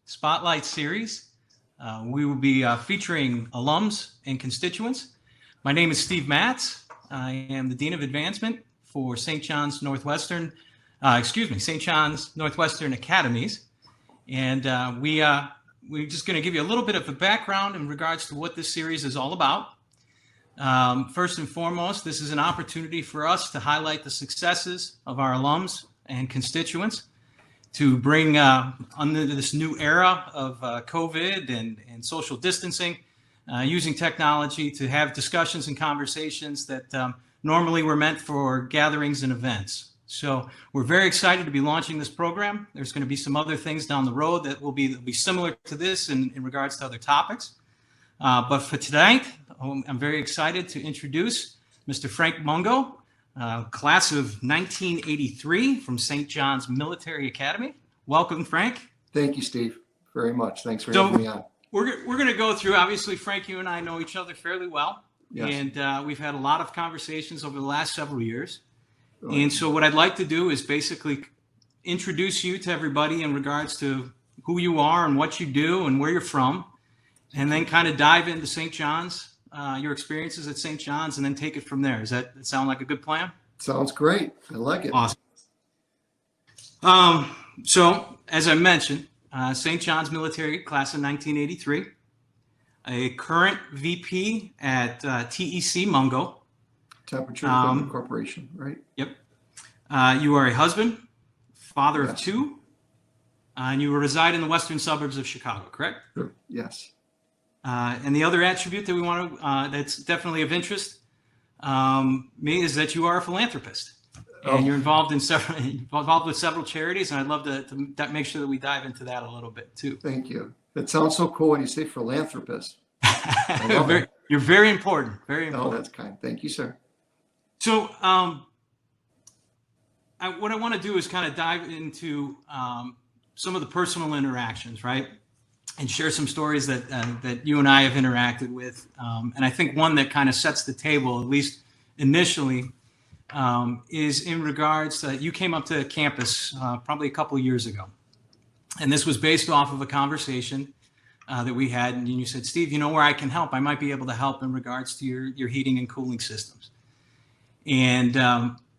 Spotlight series. We will be featuring alums and constituents. My name is Steve Matz. I am the Dean of Advancement for St. John's Northwestern Academies. And we're just going to give you a little bit of a background in regards to what this series is all about. First and foremost, this is an opportunity for us to highlight the successes of our alums and constituents, to bring under this new era of COVID and social distancing, using technology to have discussions and conversations that normally were meant for gatherings and events. So we're very excited to be launching this program. There's going to be some other things down the road that will be similar to this in regards to other topics. But for tonight, I'm very excited to introduce Mr. Frank Mungo, class of 1983 from St. John's Military Academy. Welcome, Frank. Thank you, Steve, very much. Thanks for having me on. We're going to go through, obviously, Frank, you and I know each other fairly well. Yes. And we've had a lot of conversations over the last several years. Right. And so what I'd like to do is basically introduce you to everybody in regards to who you are and what you do and where you're from, and then kind of dive into St. John's, your experiences at St. John's, and then take it from there. Does that sound like a good plan? Sounds great. I like it. Awesome. So, as I mentioned, St. John's Military, class of 1983, a current VP at TEC Mungo. Temperature Equipment Corporation, right? Yep. You are a husband, father of two, and you reside in the western suburbs of Chicago, correct? Sure. Yes. And the other attribute that we want to, that's definitely of interest, me, is that you are a philanthropist. And you're involved with several charities, and I'd love to make sure that we dive into that a little bit too. Thank you. It sounds so cool when you say philanthropist. You're very important. Very important. Oh, that's kind. Thank you, sir. So, what I want to do is kind of dive into some of the personal interactions, right, and share some stories that you and I have interacted with. And I think one that kind of sets the table, at least initially, is in regards to, you came up to campus probably a couple of years ago. And this was based off of a conversation that we had. And you said, Steve, you know where I can help? I might be able to help in regards to your heating and cooling systems. And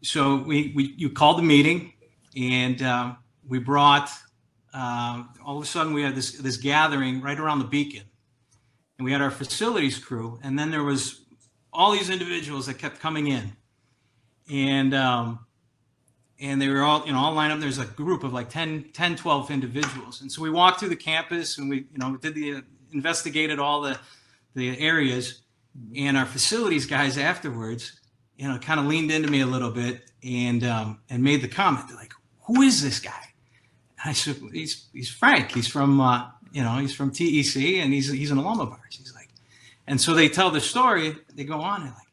so you called the meeting, and we brought, all of a sudden we had this gathering right around the beacon. And we had our facilities crew, and then there was all these individuals that kept coming in. And they were all lined up. There's a group of like 10, 12 individuals. And so we walked through the campus, and we investigated all the areas. And our facilities guys afterwards, kind of leaned into me a little bit and made the comment. They're like, "Who is this guy?" And I said, "He's Frank. He's from he's from TEC, and he's an alum of ours." He's like, and so they tell the story. They go on and like,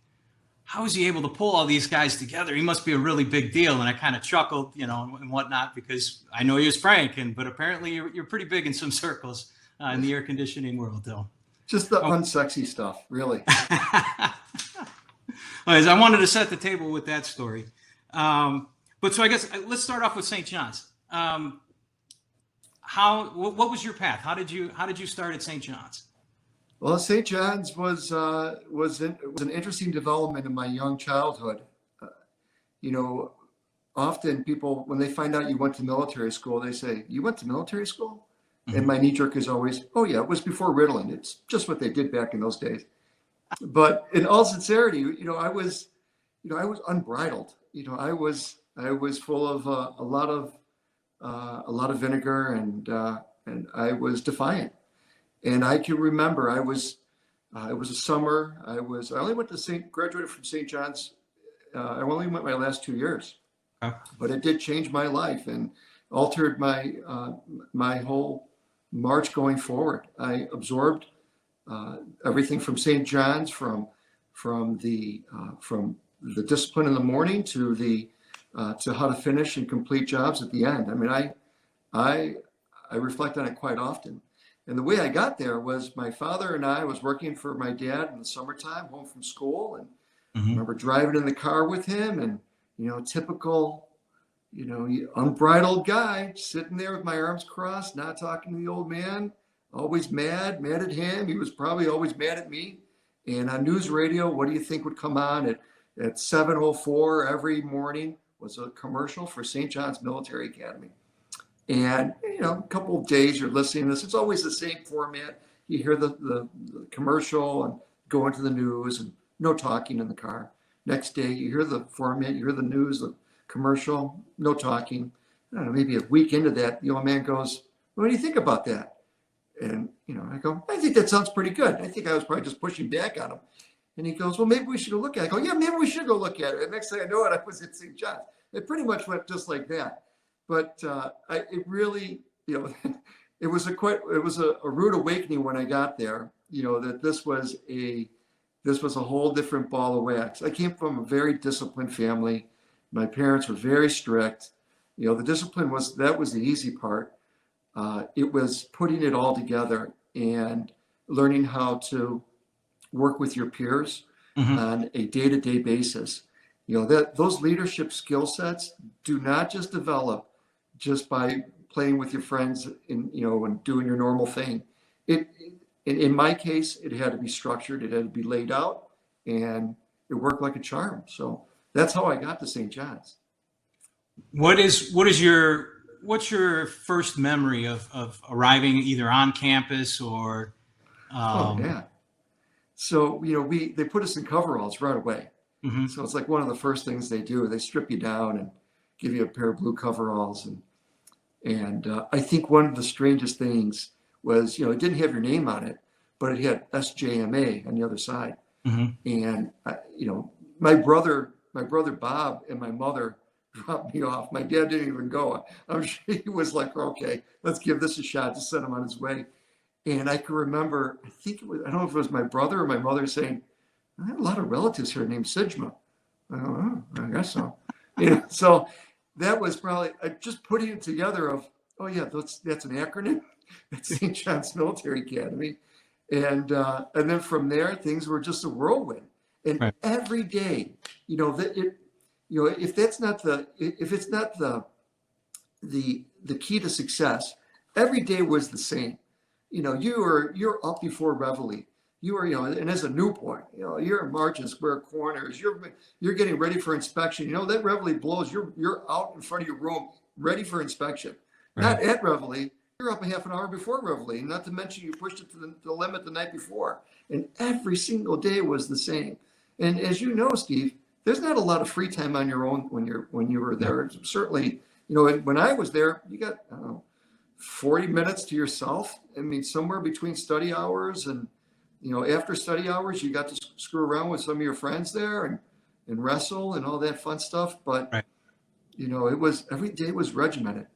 how is he able to pull all these guys together? He must be a really big deal. And I kind of chuckled, and whatnot, because I know he was Frank, but apparently you're pretty big in some circles in the air conditioning world, though. Just the unsexy stuff, really. Anyways, I wanted to set the table with that story. But so I guess let's start off with St. John's. What was your path? How did you start at St. John's? Well, St. John's was an interesting development in my young childhood. Often people, when they find out you went to military school, they say, "You went to military school?" Mm-hmm. And my knee jerk is always, "Oh yeah, it was before Ritalin. It's just what they did back in those days." But in all sincerity, I was unbridled. I was full of a lot of vinegar, and I was defiant. And I can remember it was a summer. I only went to graduated from St. John's. I only went my last 2 years, but it did change my life and altered my whole march going forward. I absorbed everything from St. John's, from the discipline in the morning to how to finish and complete jobs at the end. I mean, I reflect on it quite often. And the way I got there was my father and I was working for my dad in the summertime, home from school, and I remember driving in the car with him, and typical unbridled guy sitting there with my arms crossed, not talking to the old man, always mad at him. He was probably always mad at me. And on news radio, what do you think would come on at 7:04 every morning was a commercial for St. John's Military Academy. And, a couple of days you're listening to this. It's always the same format. You hear the commercial and go into the news and no talking in the car. Next day, you hear the format, you hear the news, the commercial, no talking. I don't know, maybe a week into that, the old man goes, "What do you think about that?" And, I go, "I think that sounds pretty good." I think I was probably just pushing back on him. And he goes, "Well, maybe we should go look at it." I go, "Yeah, maybe we should go look at it." And next thing I know it, I was at St. John's. It pretty much went just like that. But it really, it was a rude awakening when I got there, that this was a whole different ball of wax. I came from a very disciplined family. My parents were very strict. The discipline was the easy part. It was putting it all together and learning how to work with your peers on a day-to-day basis. Those leadership skill sets do not just develop just by playing with your friends and doing your normal thing. In my case, it had to be structured, it had to be laid out, and it worked like a charm. So that's how I got to St. John's. What's your first memory of arriving either on campus or? Oh yeah. So they put us in coveralls right away. Mm-hmm. So it's like one of the first things they do. They strip you down and give you a pair of blue coveralls, and I think one of the strangest things was it didn't have your name on it, but it had SJNA on the other side. Mm-hmm. And my brother Bob and my mother dropped me off. My dad didn't even go. I'm sure he was like, "Okay, let's give this a shot," to send him on his way. And I can remember, I don't know if it was my brother or my mother saying, "I have a lot of relatives here named Sigma." I go, "Oh, I guess so." So that was probably just putting it together of, oh yeah, that's an acronym. That's St. John's Military Academy. And then from there, things were just a whirlwind. And right. Every day, if it's not the key to success, every day was the same. You're up before Reveille. And as a new boy, you're marching square corners. You're getting ready for inspection. That Reveille blows. You're out in front of your room, ready for inspection. Right. Not at Reveille. You're up a half an hour before Reveille. Not to mention you pushed it to the limit the night before. And every single day was the same. And as you know, Steve, there's not a lot of free time on your own when you were there. Certainly, when I was there, you got 40 minutes to yourself. I mean, somewhere between study hours and after study hours, you got to screw around with some of your friends there and wrestle and all that fun stuff. But, right. It was, every day was regimented.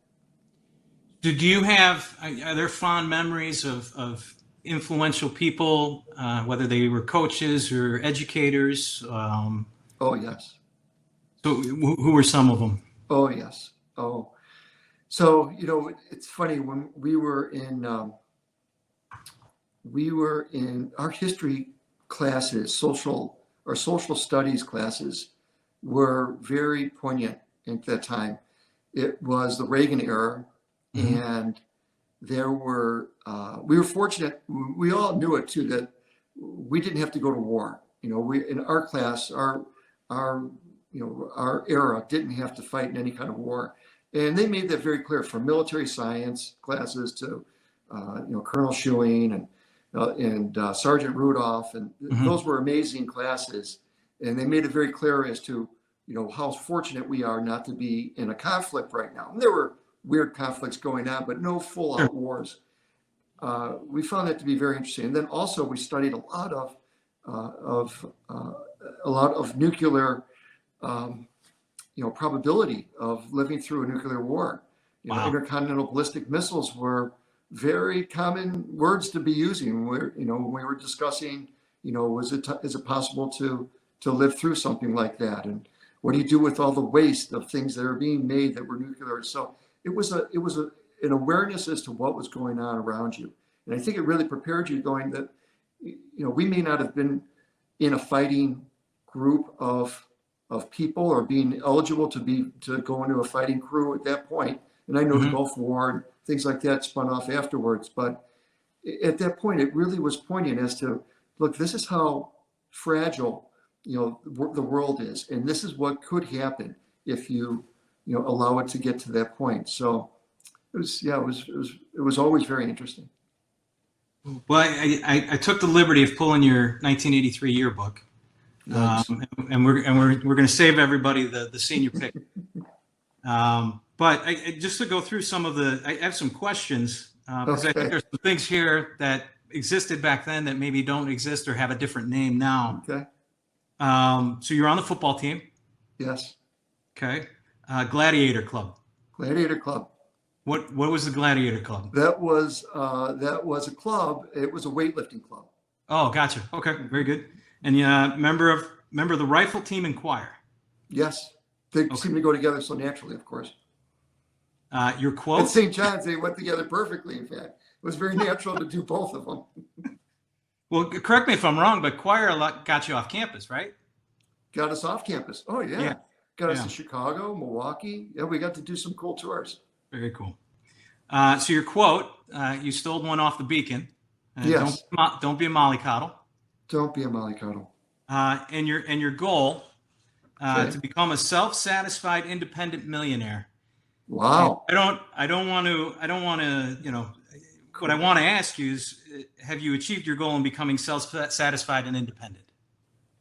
Are there fond memories of influential people, whether they were coaches or educators? Oh, yes. So who were some of them? Oh, yes. Oh, so, it's funny when we were in our history classes, social studies classes were very poignant at that time. It was the Reagan era. Mm-hmm. And there were, we were fortunate, we all knew it too, that we didn't have to go to war. In our class, our era didn't have to fight in any kind of war. And they made that very clear, from military science classes to, Colonel Schuing and Sergeant Rudolph. And mm-hmm. Those were amazing classes. And they made it very clear as to, how fortunate we are not to be in a conflict right now. And there were weird conflicts going on, but no full-out wars. We found that to be very interesting. And then also we studied a lot of nuclear, probability of living through a nuclear war. Wow. Intercontinental ballistic missiles were very common words to be using. When we were discussing, is it possible to live through something like that? And what do you do with all the waste of things that are being made that were nuclear? So it was an awareness as to what was going on around you. And I think it really prepared you going that, we may not have been in a fighting group of people or being eligible to go into a fighting crew at that point. And I know the Gulf War and things like that spun off afterwards. But at that point, it really was poignant as to, look, this is how fragile, the world is, and this is what could happen if you allow it to get to that point. So it was always very interesting. Well, I took the liberty of pulling your 1983 yearbook, Nice. and we're going to save everybody the senior pick. But just to go through I have some questions because I think there's some things here that existed back then that maybe don't exist or have a different name now. Okay. So you're on the football team. Yes. Okay. Gladiator Club. Gladiator Club. What was the Gladiator Club? That was a club. It was a weightlifting club. Oh, gotcha. Okay, very good. And member of the rifle team and choir. Yes, they seem to go together so naturally. Of course. Your quote. At St. John's, they went together perfectly. In fact, it was very natural to do both of them. Well, correct me if I'm wrong, but choir got you off campus, right? Got us off campus. Oh yeah. Got us to Chicago, Milwaukee. Yeah, we got to do some cool tours. Very cool. So your quote, you stole one off the Beacon. Yes. Don't be a mollycoddle. Don't be a mollycoddle. And your goal to become a self-satisfied, independent millionaire. Wow. And I don't want to. What I want to ask you is, have you achieved your goal in becoming self-satisfied and independent?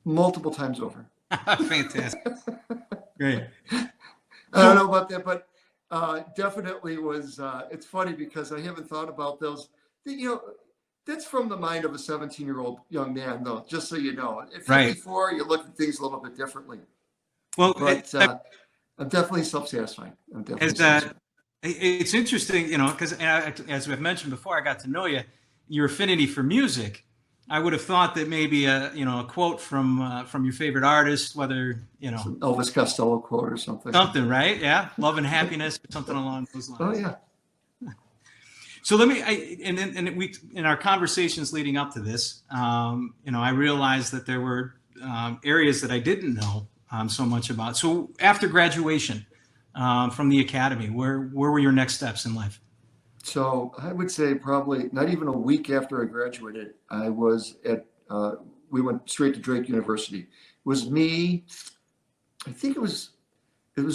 Multiple times over. Fantastic. Great. I don't know about that, but definitely was. It's funny because I haven't thought about those. That's from the mind of a 17-year-old young man, though. Just so you know, at 54, you look at things a little bit differently. Well, but I'm definitely self-satisfied. It's interesting, because as we've mentioned before, I got to know you. Your affinity for music. I would have thought that maybe a quote from your favorite artist, whether some Elvis Costello quote or something. Something, right? Yeah, love and happiness, or something along those lines. Oh yeah. So let me, in our conversations leading up to this, I realized that there were areas that I didn't know so much about. So after graduation from the academy, where were your next steps in life? So I would say probably not even a week after I graduated, I was we went straight to Drake University. It was me, I think it was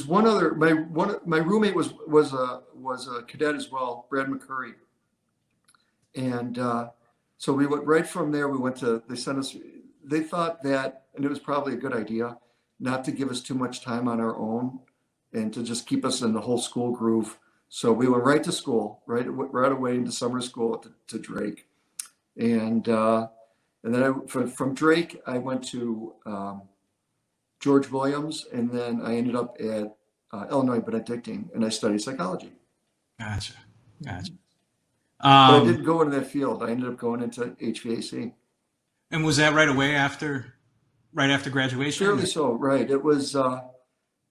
one other, my roommate was a cadet as well, Brad McCurry. And so we went right from there, they thought that, and it was probably a good idea, not to give us too much time on our own and to just keep us in the whole school groove. So we went right to school, right away into summer school to Drake. And then from Drake, I went to George Williams, and then I ended up at Illinois Benedictine, and I studied psychology. Gotcha. But I didn't go into that field. I ended up going into HVAC. And was that right after graduation? Fairly so, right. It was.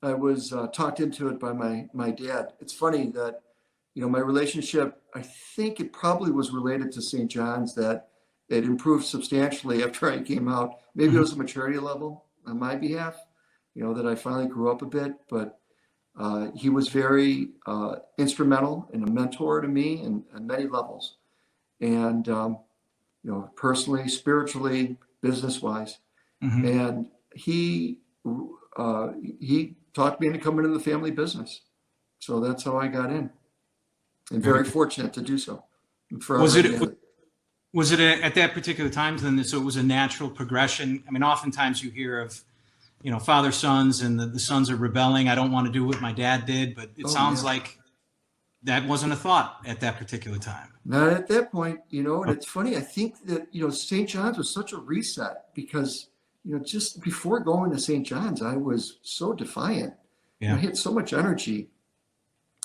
I was talked into it by my dad. It's funny that, my relationship, I think it probably was related to St. John's, that it improved substantially after I came out. Maybe it was a maturity level on my behalf, that I finally grew up a bit, but he was very instrumental and a mentor to me on many levels. And, personally, spiritually, business-wise. Mm-hmm. And he talked me into coming into the family business. So that's how I got in, and very fortunate to do so. Was it at that particular time then? So it was a natural progression. I mean, oftentimes you hear of, father sons, and the sons are rebelling. I don't want to do what my dad did, but it sounds like that wasn't a thought at that particular time. Not at that point, and it's funny. I think that, St. John's was such a reset because, just before going to St. John's, I was so defiant. Yeah. I had so much energy,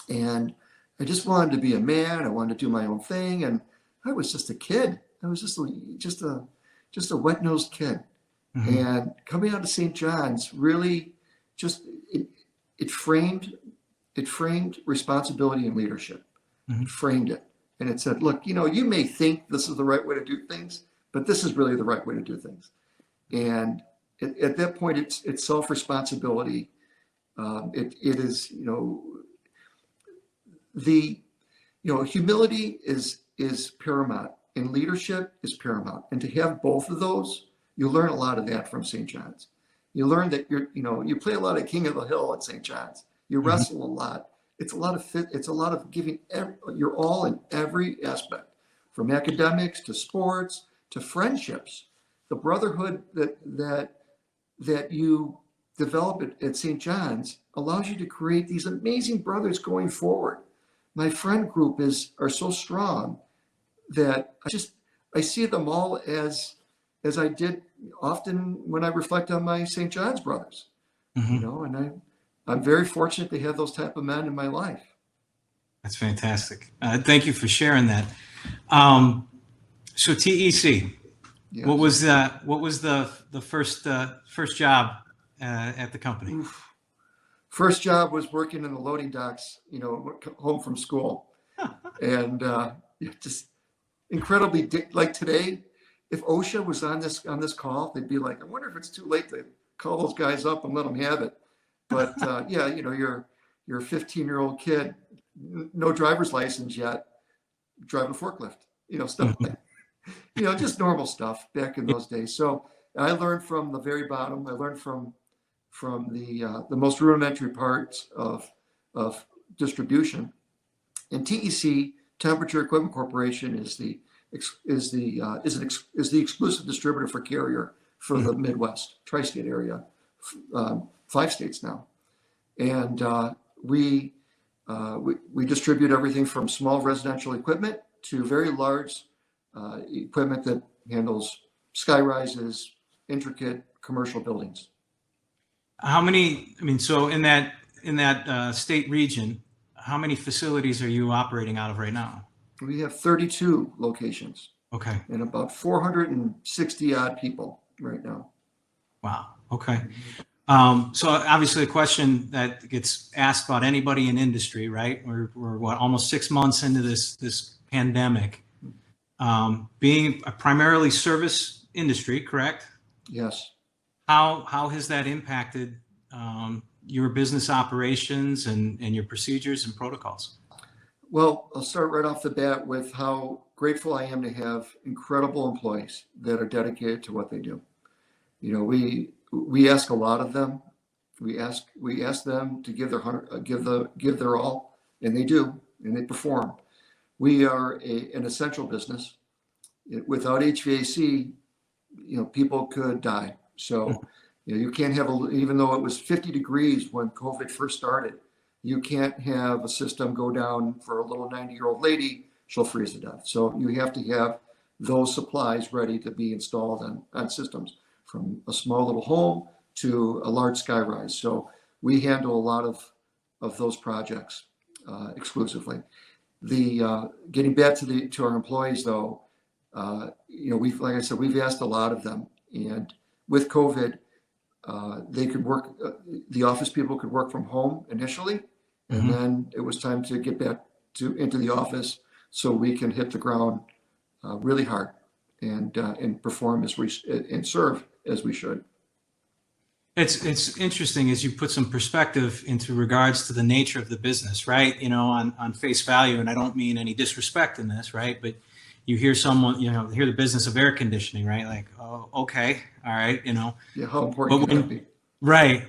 and I just wanted to be a man. I wanted to do my own thing, and I was just a kid. I was just a wet-nosed kid. Mm-hmm. And coming out of St. John's really it framed responsibility and leadership. Mm-hmm. It framed it, and it said, "Look, you may think this is the right way to do things, but this is really the right way to do things." And at that point, it's self-responsibility. It is, humility is paramount, and leadership is paramount. And to have both of those, you learn a lot of that from St. John's. You learn that you play a lot of King of the Hill at St. John's. You wrestle a lot. It's a lot of giving your all in every aspect, from academics to sports to friendships. The brotherhood that you develop at St. John's allows you to create these amazing brothers going forward. My friend group are so strong that I see them all as I did often when I reflect on my St. John's brothers. And I'm very fortunate to have those type of men in my life. That's fantastic. Thank you for sharing that. So TEC, Yes. what was the first job at the company? Oof. First job was working in the loading docks, home from school. And just incredibly, like today, if OSHA was on this call, they'd be like, I wonder if it's too late to call those guys up and let them have it. But you're a 15-year-old kid, no driver's license yet, driving a forklift, stuff like that. Just normal stuff back in those days. So I learned from the very bottom. I learned from the most rudimentary parts of distribution. And TEC, Temperature Equipment Corporation, is the exclusive distributor for Carrier for the Midwest, tri-state area, 5 states now. And we distribute everything from small residential equipment to very large equipment that handles sky rises, intricate commercial buildings. How many? So in that state region, how many facilities are you operating out of right now? We have 32 locations. Okay. And about 460 odd people right now. Wow. Okay. So obviously a question that gets asked about anybody in industry, right? We're almost 6 months into this pandemic. Being a primarily service industry, correct? Yes. How has that impacted your business operations and your procedures and protocols? Well, I'll start right off the bat with how grateful I am to have incredible employees that are dedicated to what they do. We ask a lot of them. We ask them to give their all, and they do, and they perform. We are an essential business. Without HVAC, people could die. So, you can't have even though it was 50 degrees when COVID first started, you can't have a system go down for a little 90-year-old lady. She'll freeze to death. So you have to have those supplies ready to be installed on systems, from a small little home to a large sky rise. So we handle a lot of those projects exclusively. Getting back to our employees though, like I said, we've asked a lot of them, and with COVID, they could work. The office people could work from home initially, and then it was time to get back into the office so we can hit the ground really hard and perform and serve as we should. It's interesting as you put some perspective into regards to the nature of the business, right? On face value, and I don't mean any disrespect in this, right? But you hear someone, hear the business of air conditioning, right? Like, oh, okay, all right, Yeah, how important can that be? Right.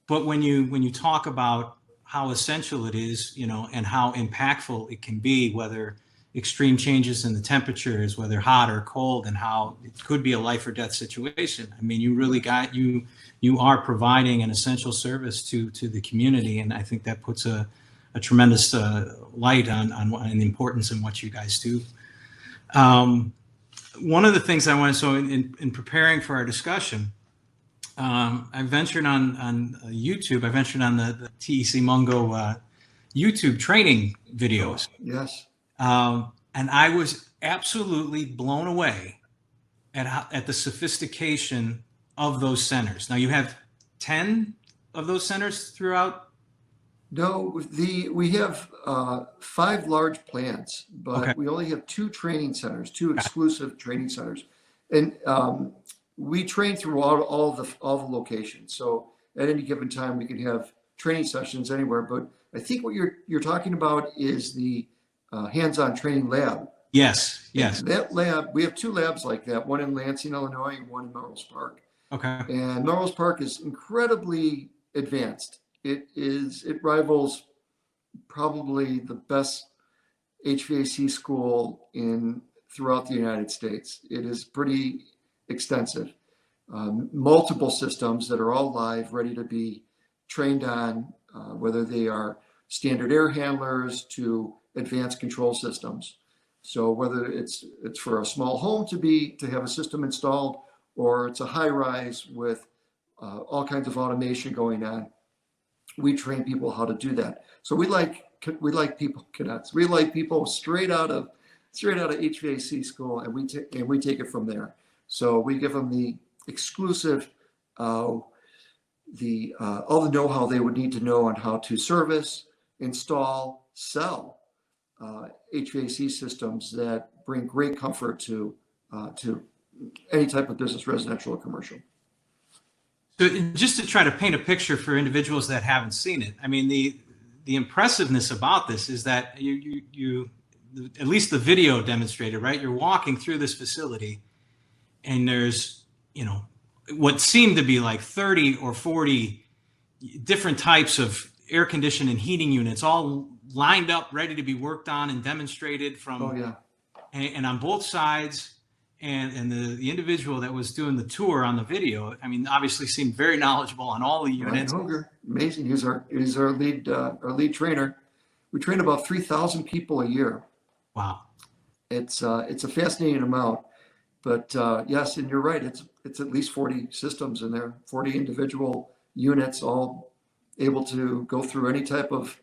But when you talk about how essential it is, and how impactful it can be, whether extreme changes in the temperatures, whether hot or cold, and how it could be a life or death situation. I mean, you really you are providing an essential service to the community, and I think that puts a tremendous light on the importance in what you guys do. One of the things I wanted, so in preparing for our discussion, I ventured on YouTube. I ventured on the TEC Mungo YouTube training videos. Yes. And I was absolutely blown away at the sophistication of those centers. Now you have 10 of those centers throughout. No, we have 5 large plants, but Okay. we only have 2 training centers, 2 exclusive training centers. And we train through all the locations. So at any given time, we can have training sessions anywhere. But I think what you're talking about is the hands-on training lab. Yes, yes. And that lab, we have 2 labs like that, one in Lansing, Illinois, and one in Melrose Park. Okay. And Melrose Park is incredibly advanced. It rivals probably the best HVAC school throughout the United States. It is pretty extensive. Multiple systems that are all live, ready to be trained on, whether they are standard air handlers to advanced control systems. So whether it's for a small home to have a system installed, or it's a high rise with all kinds of automation going on, we train people how to do that. So we like people cadets. We like people straight out of HVAC school, and we take it from there. So we give them the exclusive, all the know-how they would need to know on how to service, install, sell HVAC systems that bring great comfort to any type of business, residential or commercial. So just to try to paint a picture for individuals that haven't seen it, I mean, the impressiveness about this is that you at least the video demonstrated, right? You're walking through this facility, and there's, what seemed to be like 30 or 40 different types of air conditioning and heating units, all lined up, ready to be worked on and demonstrated from, Oh yeah. and on both sides. And the individual that was doing the tour on the video, I mean, obviously seemed very knowledgeable on all the units. Ryan Hoger, amazing. He's our lead trainer. We train about 3,000 people a year. Wow. It's a fascinating amount, but yes, and you're right. It's at least 40 systems in there, 40 individual units, all able to go through any type of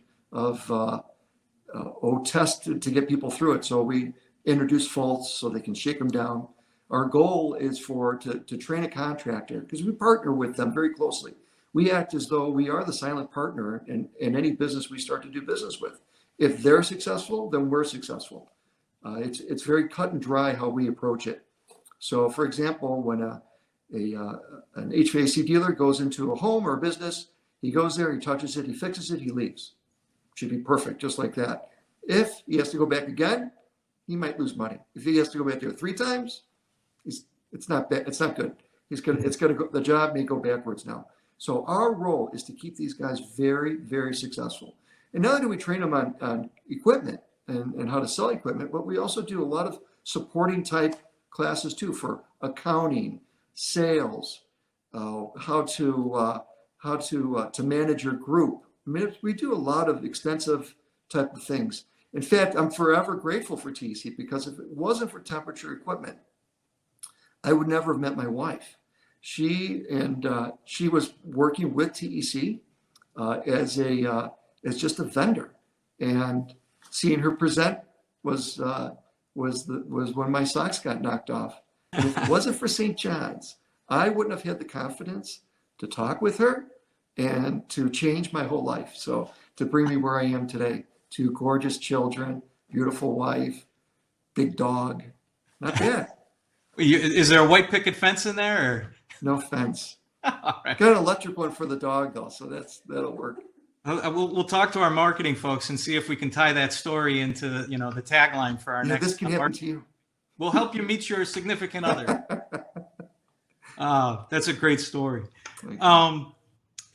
test to get people through it. So we introduce faults so they can shake them down. Our goal is to train a contractor, because we partner with them very closely. We act as though we are the silent partner in any business we start to do business with. If they're successful, then we're successful. It's very cut and dry how we approach it. So, for example, when an HVAC dealer goes into a home or a business, he goes there, he touches it, he fixes it, he leaves. Should be perfect, just like that. If he has to go back again, he might lose money. If he has to go back there 3 times, it's not bad. It's not good. The job may go backwards now. So our role is to keep these guys very, very successful. And not only do we train them on equipment and how to sell equipment, but we also do a lot of supporting type classes too, for accounting, sales, how to manage your group. I mean, we do a lot of extensive type of things. In fact, I'm forever grateful for TEC, because if it wasn't for temperature equipment, I would never have met my wife. She was working with TEC as just a vendor, and seeing her present was when my socks got knocked off. And if it wasn't for St. John's, I wouldn't have had the confidence to talk with her and to change my whole life. So to bring me where I am today. 2 gorgeous children, beautiful wife, big dog. Not bad. Is there a white picket fence in there? Or? No fence. All right. Got an electric one for the dog though, so that'll work. We'll talk to our marketing folks and see if we can tie that story into the tagline for our next. This can happen to you. We'll help you meet your significant other. That's a great story.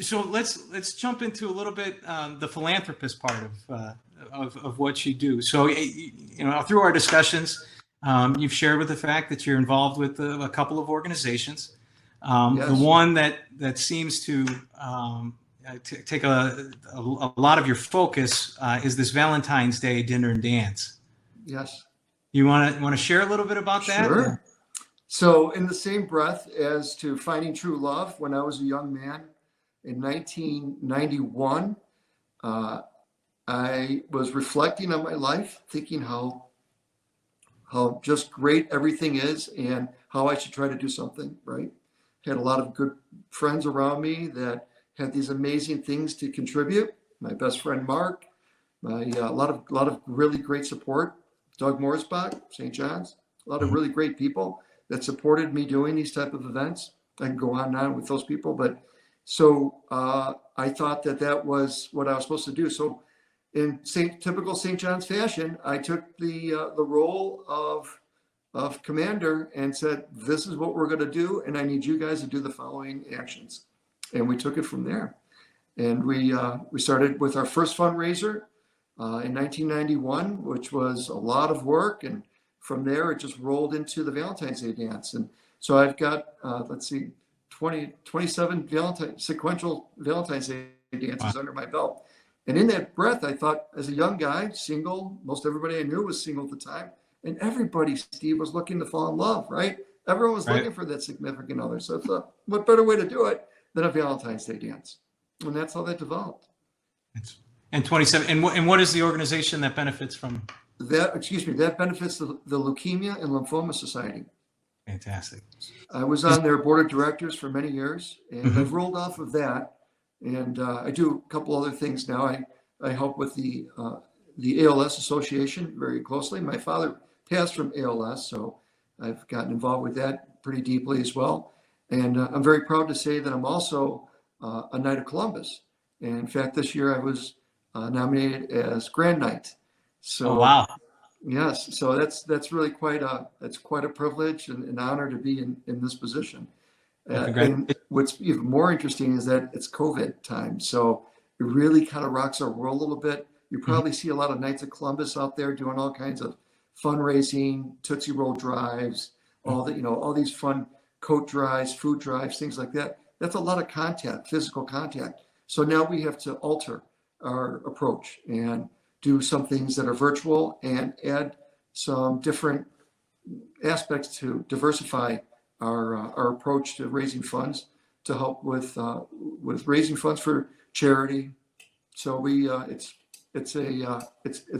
So let's jump into a little bit the philanthropist part of what you do. So through our discussions, you've shared with the fact that you're involved with a couple of organizations. Yes. The one that seems to take a lot of your focus is this Valentine's Day dinner and dance. Yes. You want to share a little bit about that? Sure. So in the same breath as to finding true love, when I was a young man in 1991, I was reflecting on my life, thinking how just great everything is and how I should try to do something right. Had a lot of good friends around me that had these amazing things to contribute. My best friend Mark, a lot of really great support. Doug Morsbach, St. John's, a lot of really great people that supported me doing these type of events. I can go on and on with those people, but so I thought that that was what I was supposed to do. So in typical St. John's fashion, I took the role of commander and said, this is what we're going to do, and I need you guys to do the following actions. And we took it from there. And we started with our first fundraiser in 1991, which was a lot of work. And from there, it just rolled into the Valentine's Day dance. And so I've got, 27 sequential Valentine's Day dances under my belt. And in that breath, I thought, as a young guy, single, most everybody I knew was single at the time. And everybody, Steve, was looking to fall in love, right? Everyone was looking for that significant other. So I thought, what better way to do it than a Valentine's Day dance? And that's how that developed. And 27. And what is the organization that benefits from that? Excuse me. That benefits the Leukemia and Lymphoma Society. Fantastic. I was on their board of directors for many years, and I've rolled off of that. And I do a couple other things now. I help with the ALS Association very closely. My father passed from ALS, so I've gotten involved with that pretty deeply as well. And I'm very proud to say that I'm also a Knight of Columbus. And in fact, this year I was nominated as Grand Knight. So, oh, wow. Yes, so that's really quite a privilege and an honor to be in this position. And what's even more interesting is that it's COVID time, so it really kind of rocks our world a little bit. You probably see a lot of Knights of Columbus out there doing all kinds of fundraising, Tootsie Roll drives, all these fun coat drives, food drives, things like that. That's a lot of contact, physical contact. So now we have to alter our approach and do some things that are virtual and add some different aspects to diversify our approach to raising funds to help with raising funds for charity. So it's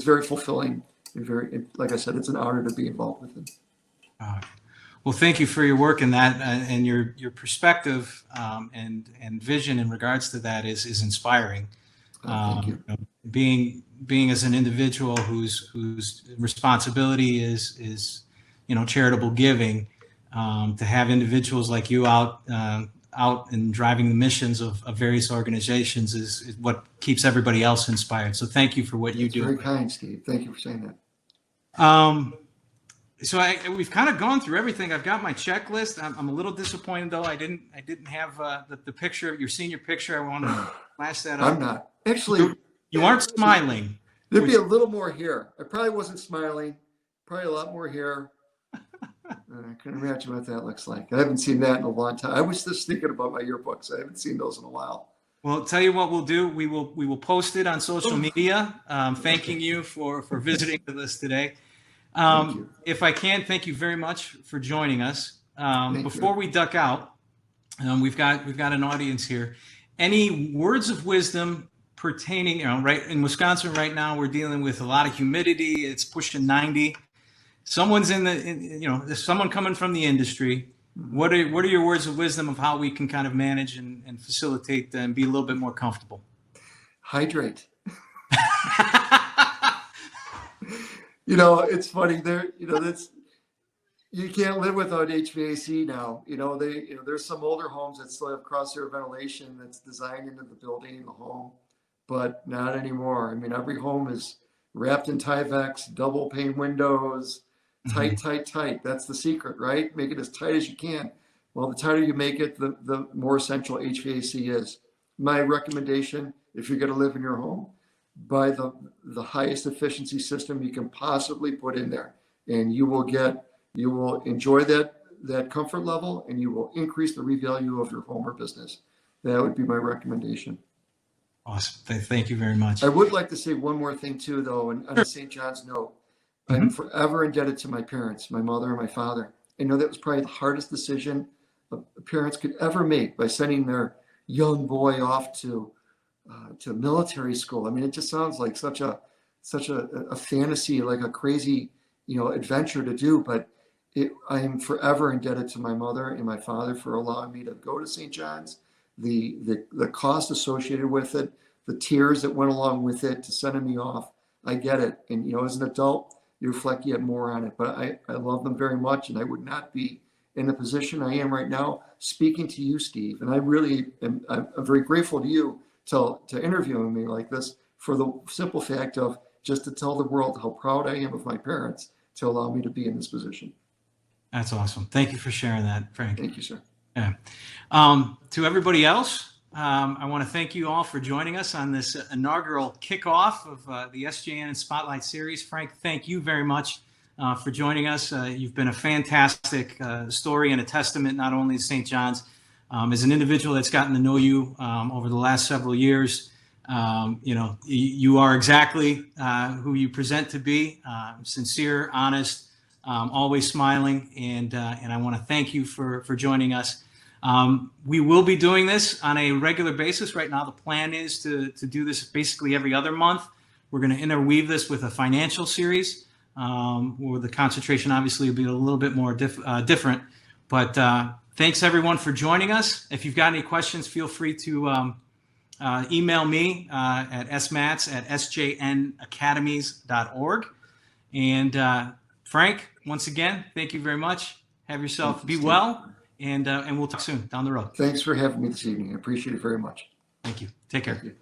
very fulfilling and like I said, it's an honor to be involved with it. Well, thank you for your work in that, and your perspective and vision in regards to that is inspiring. Thank you. Being as an individual whose responsibility is charitable giving, to have individuals like you out and driving the missions of various organizations is what keeps everybody else inspired. So thank you for what you do. Very kind, Steve. Thank you for saying that. So we've kind of gone through everything. I've got my checklist. I'm a little disappointed though. I didn't have the picture, your senior picture. I want to flash that up. I'm not actually. You aren't smiling. There'd be a little more hair. I probably wasn't smiling. Probably a lot more hair. I can imagine what that looks like. I haven't seen that in a long time. I was just thinking about my yearbooks. I haven't seen those in a while. Well, I'll tell you what we'll do. We will post it on social media, thanking you for visiting with us today. If I can, thank you very much for joining us. Before we duck out, we've got an audience here. Any words of wisdom pertaining, right in Wisconsin right now, we're dealing with a lot of humidity. It's pushing 90. Someone's there's someone coming from the industry. What are your words of wisdom of how we can kind of manage and facilitate and be a little bit more comfortable? Hydrate. It's funny there, you can't live without HVAC now. There's some older homes that still have cross-air ventilation that's designed into the building and the home, but not anymore. I mean, every home is wrapped in Tyvek, double pane windows, tight. That's the secret, right? Make it as tight as you can. Well, the tighter you make it, the more essential HVAC is. My recommendation, if you're going to live in your home, buy the highest efficiency system you can possibly put in there, and you will enjoy that comfort level, and you will increase the revalue of your home or business. That would be my recommendation. Awesome. Thank you very much. I would like to say one more thing too, though, and on a St. John's note, I'm forever indebted to my parents, my mother and my father. I know that was probably the hardest decision parents could ever make by sending their young boy off to military school. I mean, it just sounds like such a fantasy, like a crazy, adventure to do. But I am forever indebted to my mother and my father for allowing me to go to St. John's. The cost associated with it, the tears that went along with it to sending me off. I get it. And, as an adult, you reflect yet more on it. But I love them very much, and I would not be in the position I am right now, speaking to you, Steve. And I really am, I'm very grateful to you to interviewing me like this, for the simple fact of just to tell the world how proud I am of my parents to allow me to be in this position. That's awesome. Thank you for sharing that, Frank. Thank you, sir. Yeah. To everybody else, I want to thank you all for joining us on this inaugural kickoff of the SJN Spotlight Series. Frank, thank you very much for joining us. You've been a fantastic story and a testament not only to St. John's, as an individual that's gotten to know you over the last several years. You know, you are exactly who you present to be, sincere, honest, always smiling, and I want to thank you for joining us. We will be doing this on a regular basis. Right now, the plan is to do this basically every other month. We're going to interweave this with a financial series, where the concentration obviously will be a little bit more different. But thanks everyone for joining us. If you've got any questions, feel free to email me at smats@sjnacademies.org. And Frank, once again, thank you very much. Have yourself be well, and we'll talk soon down the road. Thanks for having me this evening. I appreciate it very much. Thank you. Take care. Thank you.